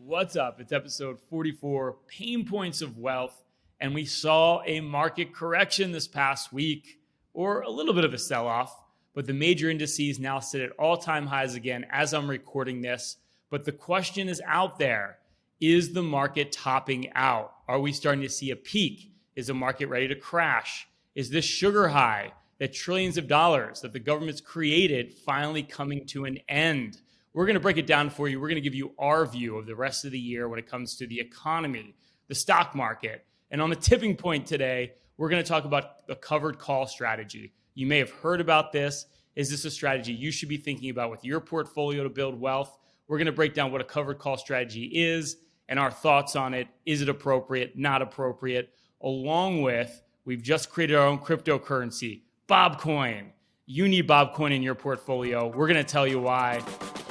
What's up? It's episode 44, Pain Points of Wealth, and we saw a market correction this past week, or a little bit of a sell-off, but the major indices now sit at all-time highs again as I'm recording this. But the question is out there, is the market topping out? Are we starting to see a peak? Is the market ready to crash? Is this sugar high, that trillions of dollars that the government's created, finally coming to an end? We're going to break it down for you. We're going to give you our view of the rest of the year when it comes to the economy, the stock market. And on the tipping point today, we're going to talk about the covered call strategy. You may have heard about this. Is this a strategy you should be thinking about with your portfolio to build wealth? We're going to break down what a covered call strategy is and our thoughts on it. Is it appropriate? Not appropriate? Along with, we've just created our own cryptocurrency, Bobcoin. You need Bobcoin in your portfolio. We're going to tell you why.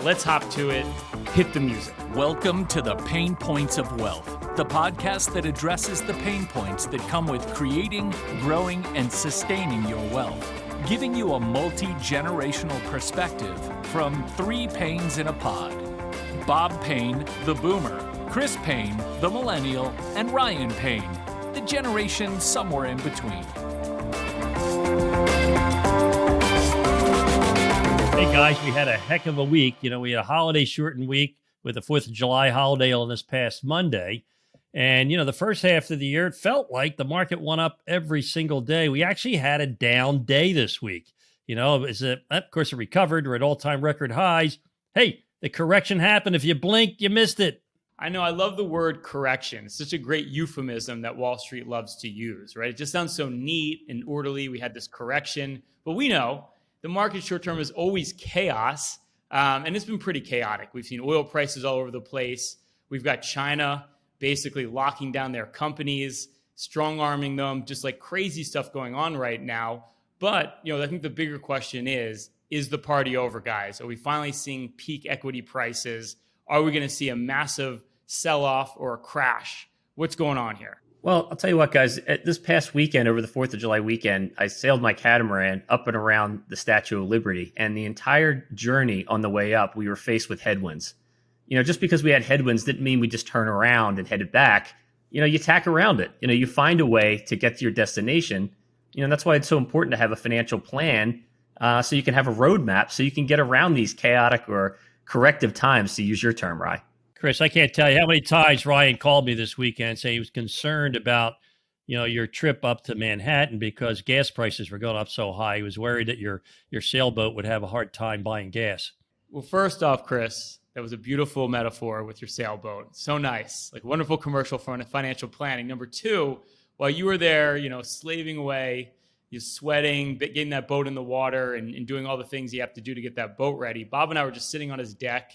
Let's hop to it. Hit the music. Welcome to the Pain Points of Wealth, the podcast that addresses the pain points that come with creating, growing, and sustaining your wealth, giving you a multi-generational perspective from three Pains in a pod. Bob Payne, the boomer, Chris Payne, the millennial, and Ryan Payne, the generation somewhere in between. Hey guys, we had a heck of a week. We had a holiday shortened week with the 4th of July holiday on this past Monday. And, the first half of the year, it felt like the market went up every single day. We actually had a down day this week. Of course, it recovered. We're at all-time record highs. Hey, the correction happened. If you blink, you missed it. I know. I love the word correction. It's such a great euphemism that Wall Street loves to use, right? It just sounds so neat and orderly. We had this correction, but we know the market short-term is always chaos, and it's been pretty chaotic. We've seen oil prices all over the place. We've got China basically locking down their companies, strong-arming them, just like crazy stuff going on right now. But, I think the bigger question is the party over, guys? Are we finally seeing peak equity prices? Are we going to see a massive sell-off or a crash? What's going on here? Well, I'll tell you what, guys, this past weekend, over the 4th of July weekend, I sailed my catamaran up and around the Statue of Liberty. And the entire journey on the way up, we were faced with headwinds. Just because we had headwinds didn't mean we just turn around and headed back. You tack around it. You find a way to get to your destination. That's why it's so important to have a financial plan so you can have a roadmap so you can get around these chaotic or corrective times, to use your term, Rye. Chris, I can't tell you how many times Ryan called me this weekend saying he was concerned about, your trip up to Manhattan because gas prices were going up so high. He was worried that your sailboat would have a hard time buying gas. Well, first off, Chris, that was a beautiful metaphor with your sailboat. So nice, like wonderful commercial for financial planning. Number two, while you were there, slaving away, you're sweating, getting that boat in the water and doing all the things you have to do to get that boat ready. Bob and I were just sitting on his deck,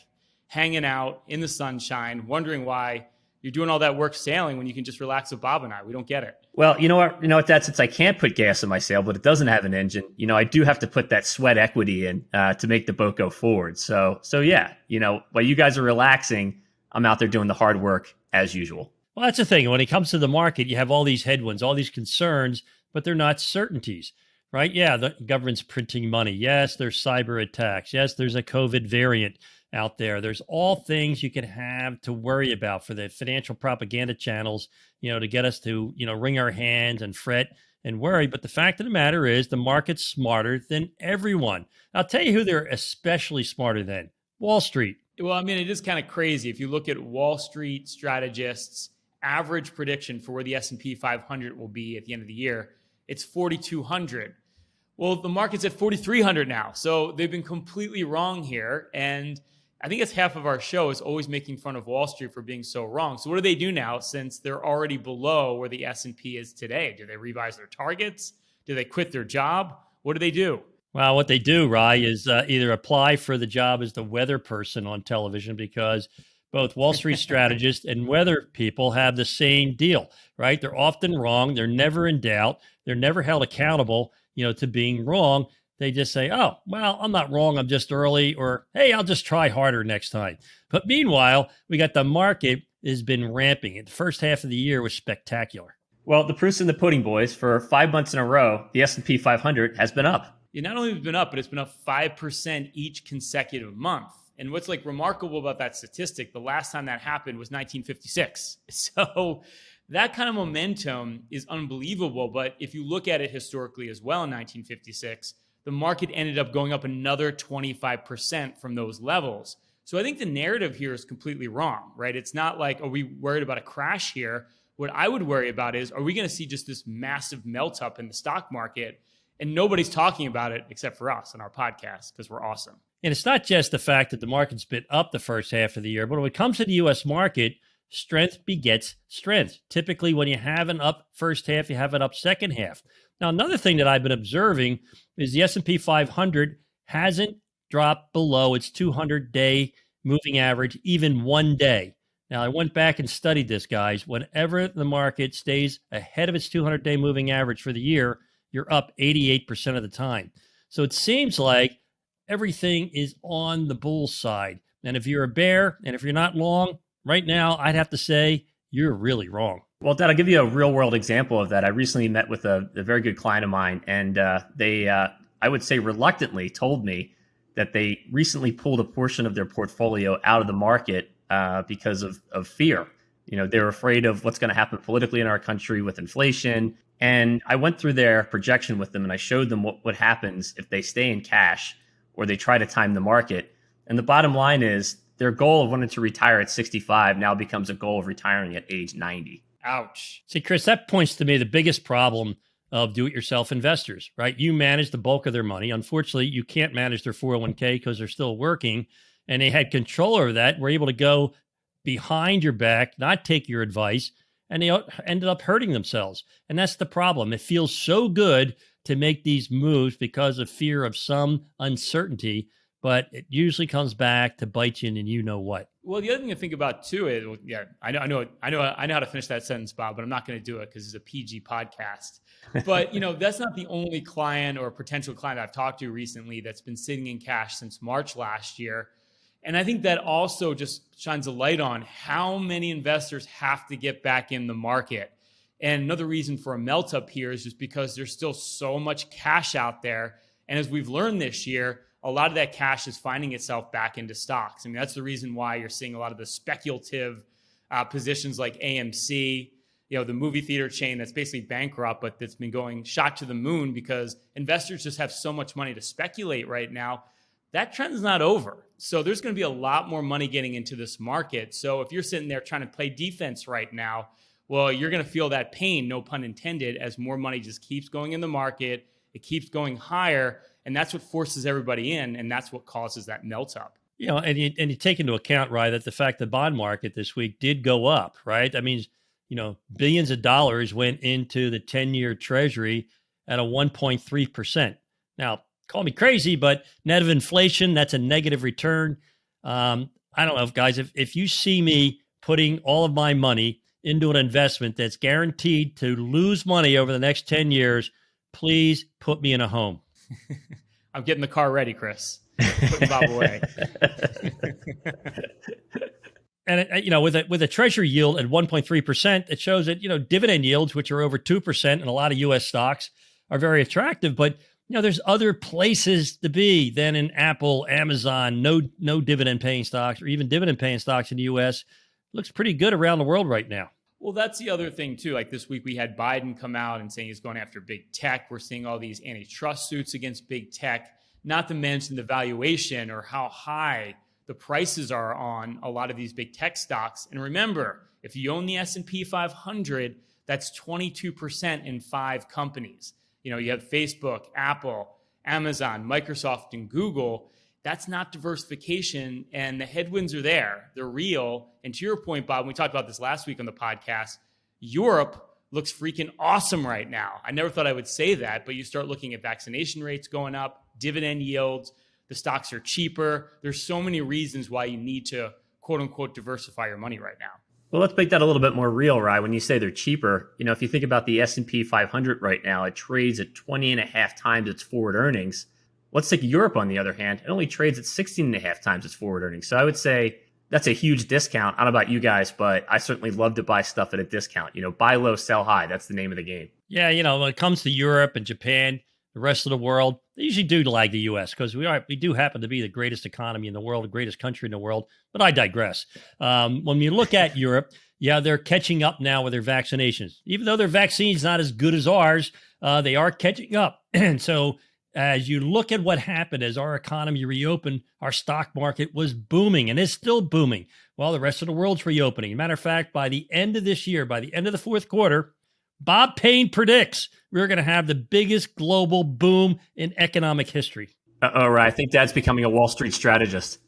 hanging out in the sunshine, wondering why you're doing all that work sailing when you can just relax with Bob and I. We don't get it. Well, you know what, Dad, since I can't put gas in my sail, but it doesn't have an engine, I do have to put that sweat equity in to make the boat go forward. So yeah, while you guys are relaxing, I'm out there doing the hard work as usual. Well, that's the thing. When it comes to the market, you have all these headwinds, all these concerns, but they're not certainties, right? Yeah, the government's printing money. Yes, there's cyber attacks. Yes, there's a COVID variant out there. There's all things you can have to worry about for the financial propaganda channels, to get us to, wring our hands and fret and worry. But the fact of the matter is the market's smarter than everyone. I'll tell you who they're especially smarter than: Wall Street. Well, it is kind of crazy. If you look at Wall Street strategists' average prediction for where the S&P 500 will be at the end of the year, it's 4,200. Well, the market's at 4,300 now. So they've been completely wrong here. And I think it's half of our show is always making fun of Wall Street for being so wrong. So what do they do now since they're already below where the S&P is today? Do they revise their targets? Do they quit their job? What do they do? Well, what they do, Rye, is either apply for the job as the weather person on television, because both Wall Street strategists and weather people have the same deal, right? They're often wrong. They're never in doubt. They're never held accountable, to being wrong. They just say, oh, well, I'm not wrong. I'm just early, or, hey, I'll just try harder next time. But meanwhile, we got the market has been ramping. The first half of the year was spectacular. Well, the proof's in the pudding, boys. For 5 months in a row, the S&P 500 has been up. It not only has been up, but it's been up 5% each consecutive month. And what's like remarkable about that statistic, the last time that happened was 1956. So that kind of momentum is unbelievable. But if you look at it historically as well in 1956, the market ended up going up another 25% from those levels. So I think the narrative here is completely wrong, right? It's not like, are we worried about a crash here? What I would worry about is, are we going to see just this massive melt up in the stock market? And nobody's talking about it except for us on our podcast because we're awesome. And it's not just the fact that the market's been up the first half of the year, but when it comes to the U.S. market, strength begets strength. Typically, when you have an up first half, you have an up second half. Now, another thing that I've been observing is the S&P 500 hasn't dropped below its 200-day moving average even one day. Now, I went back and studied this, guys. Whenever the market stays ahead of its 200-day moving average for the year, you're up 88% of the time. So it seems like everything is on the bull side. And if you're a bear and if you're not long, right now, I'd have to say you're really wrong. Well, Dad, I'll give you a real world example of that. I recently met with a very good client of mine, and they, I would say reluctantly, told me that they recently pulled a portion of their portfolio out of the market because of fear. You know, they're afraid of what's going to happen politically in our country with inflation. And I went through their projection with them, and I showed them what happens if they stay in cash or they try to time the market. And the bottom line is their goal of wanting to retire at 65 now becomes a goal of retiring at age 90. Ouch. See, Chris, that points to me the biggest problem of do-it-yourself investors, right? You manage the bulk of their money. Unfortunately, you can't manage their 401k because they're still working, and they had control over that. Were able to go behind your back, not take your advice, and they ended up hurting themselves. And that's the problem. It feels so good to make these moves because of fear of some uncertainty, but it usually comes back to bite you, and you know what. Well, the other thing to think about too is, I know how to finish that sentence, Bob, but I'm not going to do it because it's a PG podcast. But that's not the only client or potential client I've talked to recently that's been sitting in cash since March last year. And I think that also just shines a light on how many investors have to get back in the market. And another reason for a melt up here is just because there's still so much cash out there. And as we've learned this year, a lot of that cash is finding itself back into stocks. I mean, that's the reason why you're seeing a lot of the speculative positions like AMC, the movie theater chain that's basically bankrupt, but that's been going shot to the moon because investors just have so much money to speculate right now. That trend is not over. So there's going to be a lot more money getting into this market. So if you're sitting there trying to play defense right now, well, you're going to feel that pain, no pun intended, as more money just keeps going in the market. It keeps going higher. And that's what forces everybody in, and that's what causes that melt up. And you take into account, right, that the fact the bond market this week did go up, right? That means, billions of dollars went into the 10-year Treasury at a 1.3%. Now, call me crazy, but net of inflation, that's a negative return. I don't know, guys, if you see me putting all of my money into an investment that's guaranteed to lose money over the next 10 years, please put me in a home. I'm getting the car ready, Chris. Putting Bob away. And with a treasury yield at 1.3%, it shows that dividend yields, which are over 2% in a lot of U.S. stocks, are very attractive. But there's other places to be than in Apple, Amazon, no dividend paying stocks, or even dividend paying stocks in the U.S. Looks pretty good around the world right now. Well, that's the other thing, too. Like this week, we had Biden come out and saying he's going after big tech. We're seeing all these antitrust suits against big tech, not to mention the valuation or how high the prices are on a lot of these big tech stocks. And remember, if you own the S&P 500, that's 22% in 5 companies. You have Facebook, Apple, Amazon, Microsoft, and Google. That's not diversification, and the headwinds are there. They're real. And to your point, Bob, we talked about this last week on the podcast, Europe looks freaking awesome right now. I never thought I would say that, but you start looking at vaccination rates going up, dividend yields, the stocks are cheaper. There's so many reasons why you need to, quote unquote, diversify your money right now. Well, let's make that a little bit more real, Rye. When you say they're cheaper, if you think about the S&P 500 right now, it trades at 20.5 times its forward earnings. Let's take Europe, on the other hand. It only trades at 16.5 times its forward earnings. So I would say that's a huge discount. I don't know about you guys, but I certainly love to buy stuff at a discount. Buy low, sell high. That's the name of the game. Yeah, when it comes to Europe and Japan, the rest of the world, They usually do lag the U.S. because we do happen to be the greatest economy in the world, the greatest country in the world. But I digress. When you look at Europe, yeah, they're catching up now with their vaccinations. Even though their vaccine's not as good as ours, they are catching up. And so as you look at what happened as our economy reopened, our stock market was booming and is still booming while the rest of the world's reopening. Matter of fact, by the end of this year, by the end of the fourth quarter, Bob Payne predicts we're going to have the biggest global boom in economic history. All right. I think Dad's becoming a Wall Street strategist.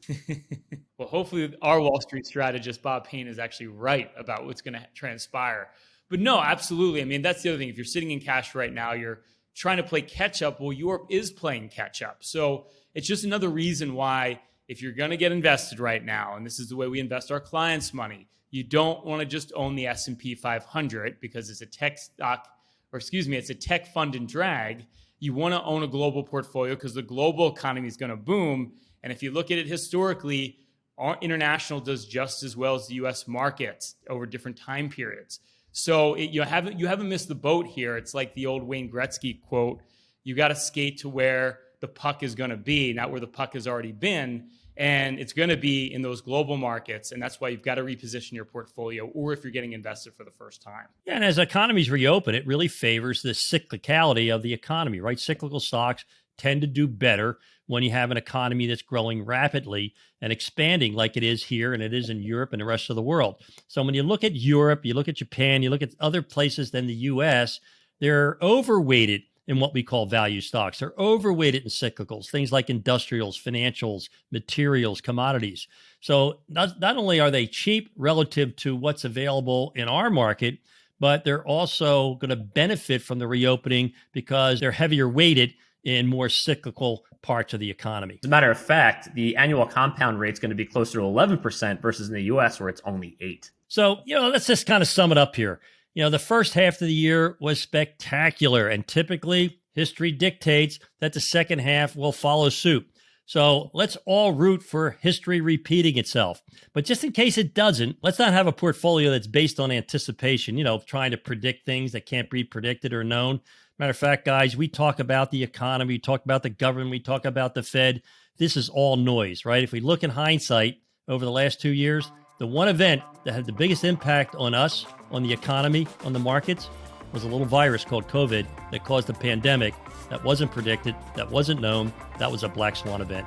Well, hopefully our Wall Street strategist, Bob Payne, is actually right about what's going to transpire. But no, absolutely. I mean, that's the other thing. If you're sitting in cash right now, you're trying to play catch up. Well, Europe is playing catch up. So it's just another reason why if you're going to get invested right now, and this is the way we invest our clients' money, you don't want to just own the S&P 500 because it's a tech stock, it's a tech fund and drag. You want to own a global portfolio because the global economy is going to boom. And if you look at it historically, our international does just as well as the U.S. markets over different time periods. So you haven't missed the boat here. It's like the old Wayne Gretzky quote: "You got to skate to where the puck is going to be, not where the puck has already been." And it's going to be in those global markets. And that's why you've got to reposition your portfolio, or if you're getting invested for the first time. Yeah, and as economies reopen, it really favors the cyclicality of the economy, right? Cyclical stocks tend to do better when you have an economy that's growing rapidly and expanding like it is here and it is in Europe and the rest of the world. So when you look at Europe, you look at Japan, you look at other places than the U.S., they're overweighted in what we call value stocks. They're overweighted in cyclicals, things like industrials, financials, materials, commodities. So not only are they cheap relative to what's available in our market, but they're also going to benefit from the reopening because they're heavier weighted in more cyclical parts of the economy. As a matter of fact, the annual compound rate is going to be closer to 11% versus in the U.S. where it's only 8%. So, let's just kind of sum it up here. The first half of the year was spectacular, and typically history dictates that the second half will follow suit. So let's all root for history repeating itself. But just in case it doesn't, let's not have a portfolio that's based on anticipation, trying to predict things that can't be predicted or known. Matter of fact, guys, we talk about the economy, we talk about the government, we talk about the Fed. This is all noise, right? If we look in hindsight over the last 2 years, the one event that had the biggest impact on us, on the economy, on the markets, was a little virus called COVID that caused a pandemic that wasn't predicted, that wasn't known. That was a black swan event.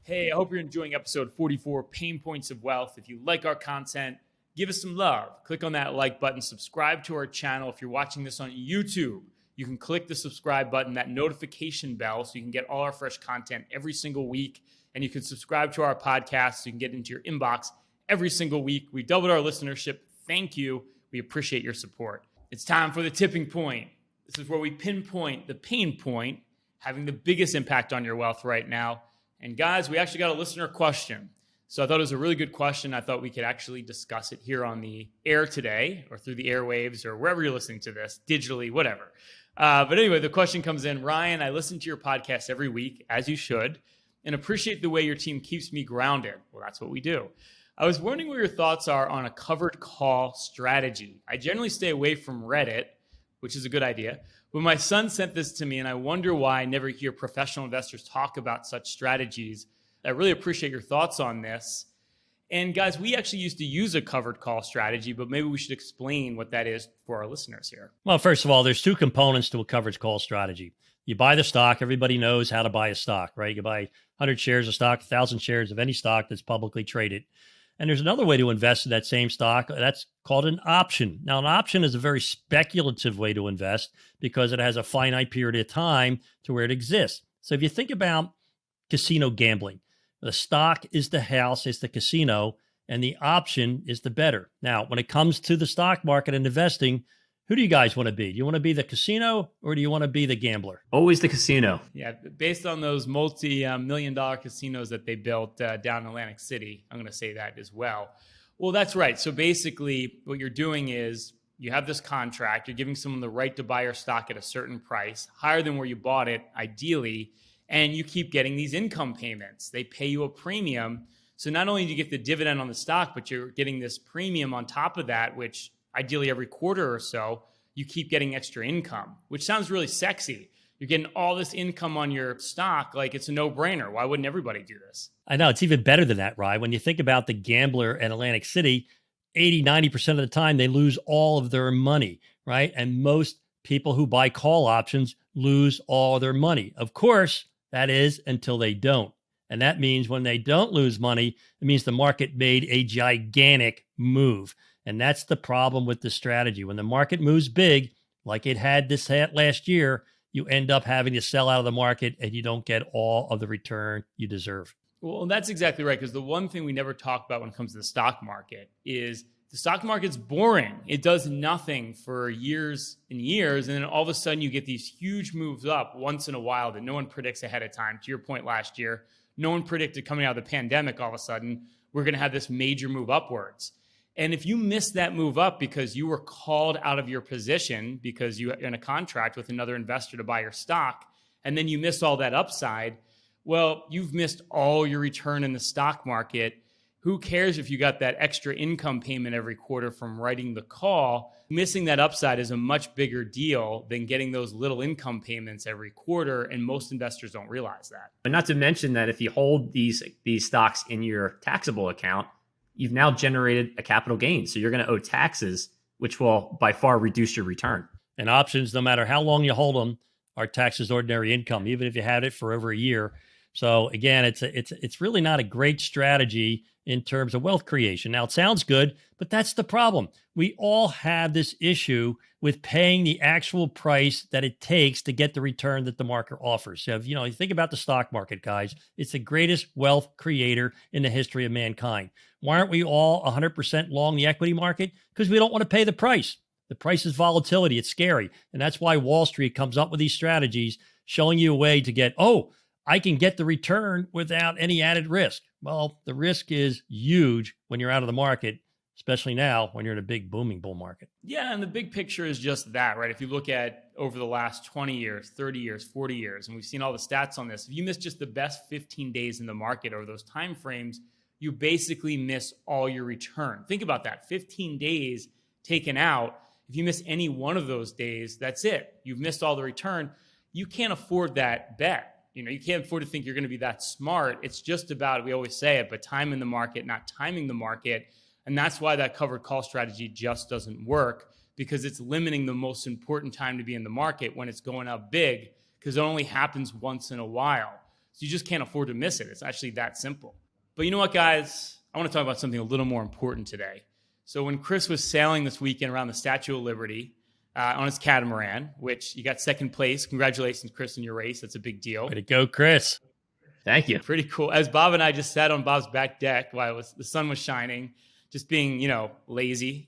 Hey, I hope you're enjoying episode 44, Pain Points of Wealth. If you like our content, give us some love. Click on that like button, subscribe to our channel. If you're watching this on YouTube, you can click the subscribe button, that notification bell, so you can get all our fresh content every single week. And you can subscribe to our podcast so you can get into your inbox every single week. We doubled our listenership. Thank you. We appreciate your support. It's time for the tipping point. This is where we pinpoint the pain point having the biggest impact on your wealth right now. And guys, we actually got a listener question. So I thought it was a really good question. I thought we could actually discuss it here on the air today, or through the airwaves, or wherever you're listening to this, digitally, whatever. But anyway, the question comes in: Ryan, I listen to your podcast every week, as you should, and appreciate the way your team keeps me grounded. Well, that's what we do. I was wondering what your thoughts are on a covered call strategy. I generally stay away from Reddit, which is a good idea, but my son sent this to me, and I wonder why I never hear professional investors talk about such strategies. I really appreciate your thoughts on this. And guys, we actually used to use a covered call strategy, but maybe we should explain what that is for our listeners here. Well, first of all, there's two components to a covered call strategy. You buy the stock. Everybody knows how to buy a stock, right? You can buy 100 shares of stock, 1,000 shares of any stock that's publicly traded. And there's another way to invest in that same stock. That's called an option. Now, an option is a very speculative way to invest because it has a finite period of time to where it exists. So if you think about casino gambling, the stock is the house, it's the casino, and the option is the bettor. Now, when it comes to the stock market and investing, who do you guys want to be? Do you want to be the casino or do you want to be the gambler? Always the casino. Yeah, based on those multi-million-dollar casinos that they built down in Atlantic City, I'm going to say that as well. Well, that's right. So basically, what you're doing is you have this contract. You're giving someone the right to buy your stock at a certain price, higher than where you bought it, ideally, and you keep getting these income payments. They pay you a premium. So not only do you get the dividend on the stock, but you're getting this premium on top of that, which ideally every quarter or so, you keep getting extra income, which sounds really sexy. You're getting all this income on your stock, like it's a no-brainer. Why wouldn't everybody do this? I know it's even better than that, Rye. When you think about the gambler in Atlantic City, 80-90% of the time they lose all of their money, right? And most people who buy call options lose all their money. Of course, that is until they don't. And that means when they don't lose money, it means the market made a gigantic move. And that's the problem with the strategy. When the market moves big, like it had this last year, you end up having to sell out of the market and you don't get all of the return you deserve. Well, that's exactly right. Because the one thing we never talk about when it comes to the stock market is the stock market's boring. It does nothing for years and years. And then all of a sudden you get these huge moves up once in a while that no one predicts ahead of time. To your point last year, no one predicted coming out of the pandemic, all of a sudden, we're going to have this major move upwards. And if you miss that move up because you were called out of your position because you're in a contract with another investor to buy your stock, and then you miss all that upside, well, you've missed all your return in the stock market. Who cares if you got that extra income payment every quarter from writing the call? Missing that upside is a much bigger deal than getting those little income payments every quarter, and most investors don't realize that. But not to mention that if you hold these stocks in your taxable account, you've now generated a capital gain. So you're going to owe taxes, which will by far reduce your return. And options, no matter how long you hold them, are taxed as ordinary income, even if you had it for over a year. So again, it's really not a great strategy in terms of wealth creation. Now, it sounds good, but that's the problem. We all have this issue with paying the actual price that it takes to get the return that the market offers. So, if, you think about the stock market, guys, it's the greatest wealth creator in the history of mankind. Why aren't we all 100% long the equity market? Because we don't want to pay the price. The price is volatility. It's scary. And that's why Wall Street comes up with these strategies showing you a way to get, I can get the return without any added risk. Well, the risk is huge when you're out of the market, especially now when you're in a big booming bull market. Yeah, and the big picture is just that, right? If you look at over the last 20 years, 30 years, 40 years, and we've seen all the stats on this, if you miss just the best 15 days in the market over those time frames, you basically miss all your return. Think about that, 15 days taken out. If you miss any one of those days, that's it. You've missed all the return. You can't afford that bet. You can't afford to think you're going to be that smart. It's just about, we always say it, but time in the market, not timing the market. And that's why that covered call strategy just doesn't work, because it's limiting the most important time to be in the market when it's going up big, because it only happens once in a while. So you just can't afford to miss it. It's actually that simple. But you know what, guys? I want to talk about something a little more important today. So when Chris was sailing this weekend around the Statue of Liberty, on his catamaran, which you got second place. Congratulations, Chris, in your race. That's a big deal. Way to go, Chris. Thank you. Pretty cool. As Bob and I just sat on Bob's back deck while the sun was shining, just being, lazy.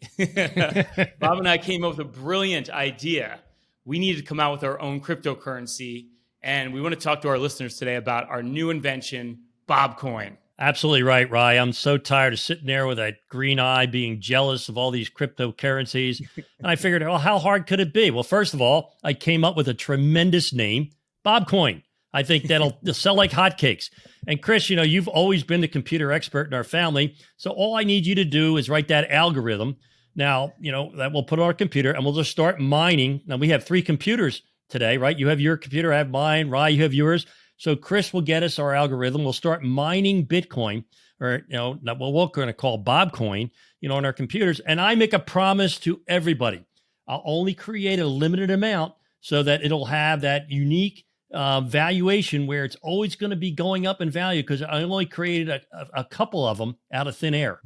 Bob and I came up with a brilliant idea. We needed to come out with our own cryptocurrency, and we want to talk to our listeners today about our new invention, Bobcoin. Absolutely right, Rye. I'm so tired of sitting there with a green eye being jealous of all these cryptocurrencies. And I figured, how hard could it be? Well, first of all, I came up with a tremendous name, Bobcoin. I think they'll sell like hotcakes. And Chris, you've always been the computer expert in our family. So all I need you to do is write that algorithm. Now, that we'll put on our computer and we'll just start mining. Now, we have 3 computers today, right? You have your computer, I have mine. Rye, you have yours. So Chris will get us our algorithm. We'll start mining Bitcoin, or what we're going to call Bobcoin, on our computers. And I make a promise to everybody: I'll only create a limited amount so that it'll have that unique valuation where it's always going to be going up in value, because I only created a couple of them out of thin air.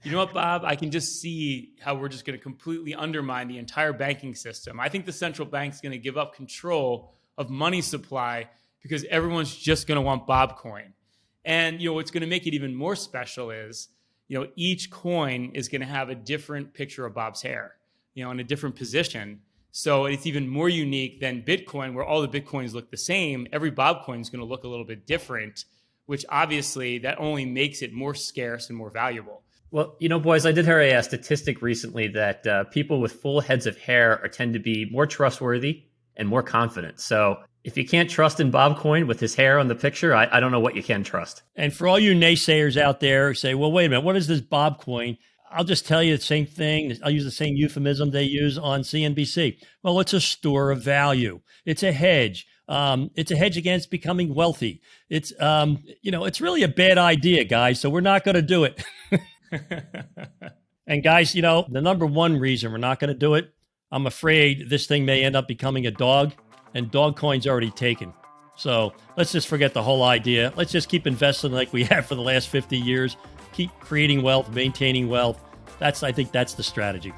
You know what, Bob? I can just see how we're just going to completely undermine the entire banking system. I think the central bank's going to give up control of money supply, because everyone's just going to want Bobcoin. And, what's going to make it even more special is, each coin is going to have a different picture of Bob's hair, in a different position. So it's even more unique than Bitcoin, where all the Bitcoins look the same. Every Bobcoin is going to look a little bit different, which obviously that only makes it more scarce and more valuable. Well, boys, I did hear a statistic recently that people with full heads of hair tend to be more trustworthy and more confident. So if you can't trust in Bobcoin with his hair on the picture, I don't know what you can trust. And for all you naysayers out there who say, well, wait a minute, what is this Bobcoin? I'll just tell you the same thing. I'll use the same euphemism they use on CNBC. Well, it's a store of value. It's a hedge. It's a hedge against becoming wealthy. It's, it's really a bad idea, guys. So we're not going to do it. And guys, the number one reason we're not going to do it, I'm afraid this thing may end up becoming a dog, and dog coin's already taken. So let's just forget the whole idea. Let's just keep investing like we have for the last 50 years. Keep creating wealth, maintaining wealth. I think that's the strategy.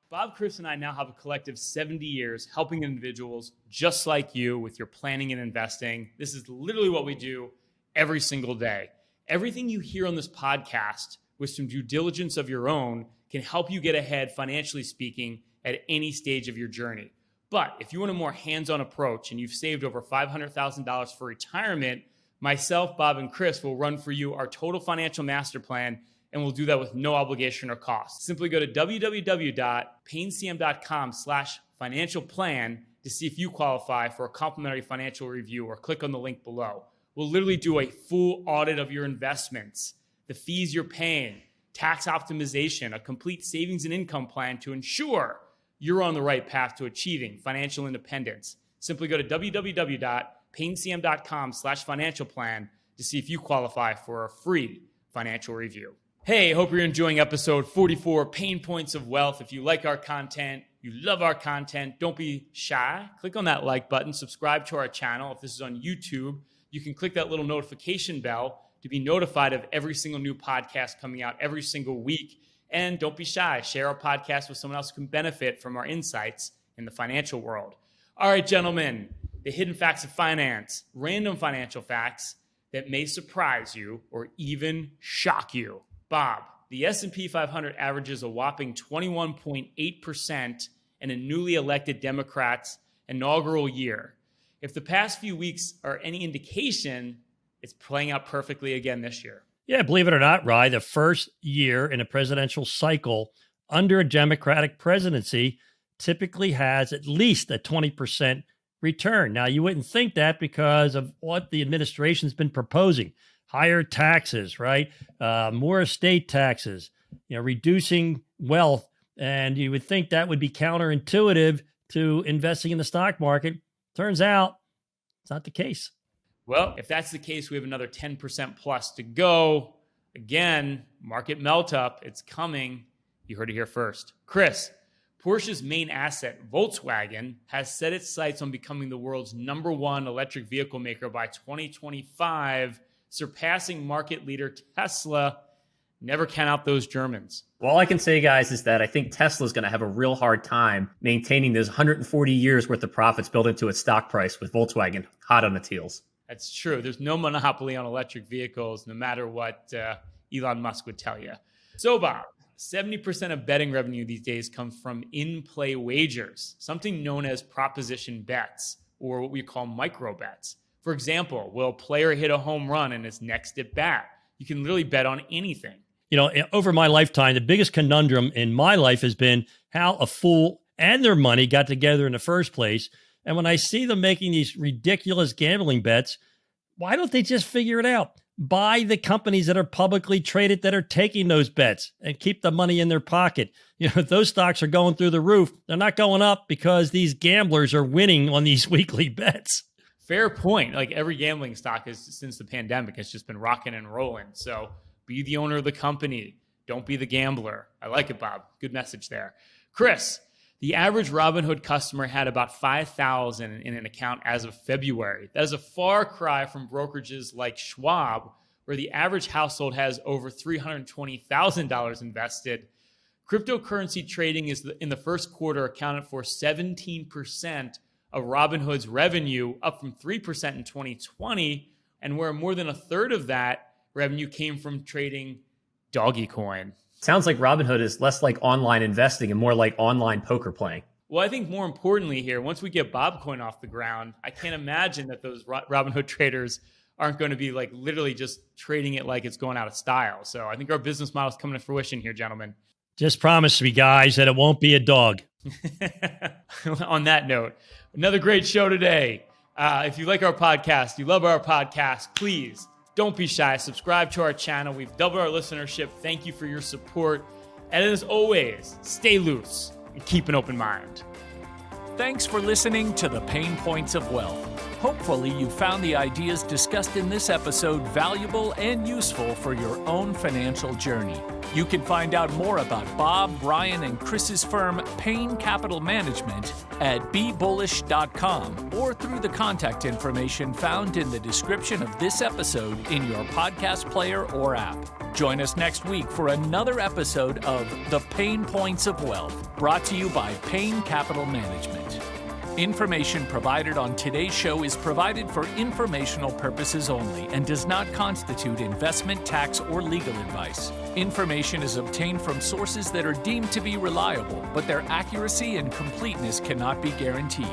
Bob, Chris, and I now have a collective 70 years helping individuals just like you with your planning and investing. This is literally what we do every single day. Everything you hear on this podcast with some due diligence of your own can help you get ahead, financially speaking, at any stage of your journey. But if you want a more hands-on approach and you've saved over $500,000 for retirement, myself, Bob, and Chris will run for you our total financial master plan, and we'll do that with no obligation or cost. Simply go to www.paincm.com/financial plan to see if you qualify for a complimentary financial review, or click on the link below. We'll literally do a full audit of your investments, the fees you're paying, tax optimization, a complete savings and income plan to ensure you're on the right path to achieving financial independence. Simply go to www.paincm.com/financial plan to see if you qualify for a free financial review. Hey, hope you're enjoying episode 44, Pain Points of Wealth. If you like our content, you love our content, don't be shy. Click on that like button, subscribe to our channel. If this is on YouTube, you can click that little notification bell to be notified of every single new podcast coming out every single week. And don't be shy. Share our podcast with someone else who can benefit from our insights in the financial world. All right, gentlemen, the hidden facts of finance, random financial facts that may surprise you or even shock you. Bob, the S&P 500 averages a whopping 21.8% in a newly elected Democrats' inaugural year. If the past few weeks are any indication, it's playing out perfectly again this year. Yeah, believe it or not, Rye, the first year in a presidential cycle under a Democratic presidency typically has at least a 20% return. Now, you wouldn't think that because of what the administration's been proposing. Higher taxes, right? More estate taxes, reducing wealth. And you would think that would be counterintuitive to investing in the stock market. Turns out it's not the case. Well, if that's the case, we have another 10% plus to go. Again, market melt up. It's coming. You heard it here first. Chris, Porsche's main asset, Volkswagen, has set its sights on becoming the world's #1 electric vehicle maker by 2025, surpassing market leader Tesla. Never count out those Germans. Well, all I can say, guys, is that I think Tesla's going to have a real hard time maintaining those 140 years worth of profits built into its stock price with Volkswagen hot on its heels. That's true. There's no monopoly on electric vehicles, no matter what Elon Musk would tell you. So, Bob, 70% of betting revenue these days comes from in-play wagers, something known as proposition bets, or what we call micro bets. For example, will a player hit a home run in his next at bat? You can literally bet on anything. Over my lifetime, the biggest conundrum in my life has been how a fool and their money got together in the first place. And when I see them making these ridiculous gambling bets, why don't they just figure it out? Buy the companies that are publicly traded that are taking those bets and keep the money in their pocket. Those stocks are going through the roof. They're not going up because these gamblers are winning on these weekly bets. Fair point. Like every gambling stock since the pandemic has just been rocking and rolling. So be the owner of the company. Don't be the gambler. I like it, Bob. Good message there. Chris, the average Robinhood customer had about 5,000 in an account as of February. That is a far cry from brokerages like Schwab, where the average household has over $320,000 invested. Cryptocurrency trading in the first quarter accounted for 17% of Robinhood's revenue, up from 3% in 2020, and where more than a third of that revenue came from trading doggy coin. Sounds like Robinhood is less like online investing and more like online poker playing. Well, I think more importantly here, once we get Bobcoin off the ground, I can't imagine that those Robinhood traders aren't going to be like literally just trading it like it's going out of style. So I think our business model is coming to fruition here, gentlemen. Just promise me, guys, that it won't be a dog. On that note, another great show today. If you like our podcast, you love our podcast, please Don't be shy. Subscribe to our channel. We've doubled our listenership. Thank you for your support. And as always, stay loose and keep an open mind. Thanks for listening to The Pain Points of Wealth. Hopefully, you found the ideas discussed in this episode valuable and useful for your own financial journey. You can find out more about Bob, Brian, and Chris's firm, Payne Capital Management, at bebullish.com or through the contact information found in the description of this episode in your podcast player or app. Join us next week for another episode of The Pain Points of Wealth, brought to you by Payne Capital Management. Information provided on today's show is provided for informational purposes only and does not constitute investment, tax, or legal advice. Information is obtained from sources that are deemed to be reliable, but their accuracy and completeness cannot be guaranteed.